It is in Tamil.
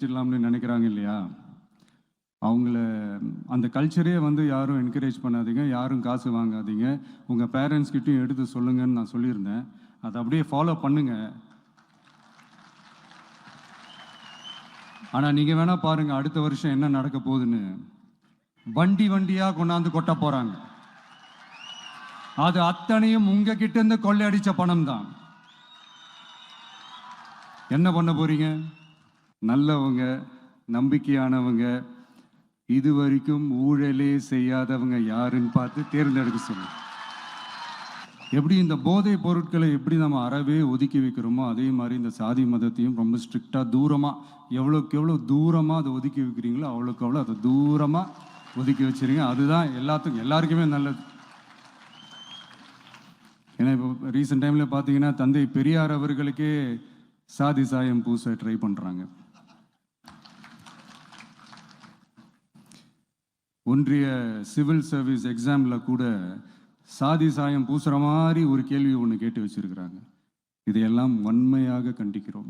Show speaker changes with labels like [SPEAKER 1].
[SPEAKER 1] இல்லாமனு நினைக்கிறாங்க இல்லையா, அவங்கள அந்த கல்ச்சரே வந்து யாரும் என்கரேஜ் பண்ணாதீங்க, யாரும் காசு வாங்காதீங்க, உங்கள் பேரண்ட்ஸ்கிட்டையும் எடுத்து சொல்லுங்கன்னு நான் சொல்லியிருந்தேன். அதை அப்படியே ஃபாலோ பண்ணுங்க. ஆனால் நீங்கள் வேணால் பாருங்கள் அடுத்த வருஷம் என்ன நடக்க போகுதுன்னு. வண்டி வண்டியாக கொண்டாந்து கொட்ட போகிறாங்க. அது அத்தனையும் உங்ககிட்ட இருந்து கொள்ளையடிச்ச பணம் தான். என்ன பண்ண போறீங்க? நல்லவங்க, நம்பிக்கையானவங்க, இதுவரைக்கும் ஊழலே செய்யாதவங்க யாருன்னு பார்த்து தேர்ந்தெடுக்க சொல்லுங்க. எப்படி இந்த போதை பொருட்களை எப்படி நம்ம அறவே ஒதுக்கி வைக்கிறோமோ, அதே மாதிரி இந்த சாதி மதத்தையும் ரொம்ப ஸ்ட்ரிக்டாக தூரமாக, எவ்வளோக்கு எவ்வளோ தூரமாக அதை ஒதுக்கி வைக்கிறீங்களோ அவ்வளோக்கு எவ்வளோ அதை தூரமாக ஒதுக்கி வச்சுருங்க. அதுதான் எல்லாருக்குமே நல்லது. ஏன்னா இப்போ ரீசெண்ட் டைமில் பார்த்தீங்கன்னா தந்தை பெரியார் அவர்களுக்கே சாதி சாயம் பூச ட்ரை பண்ணுறாங்க. ஒன்றிய சிவில் சர்வீஸ் எக்ஸாமில் கூட சாதி சாயம் பூசுகிற மாதிரி ஒரு கேள்வி ஒன்று கேட்டு வச்சிருக்கிறாங்க. இதையெல்லாம் வன்மையாக கண்டிக்கிறோம்.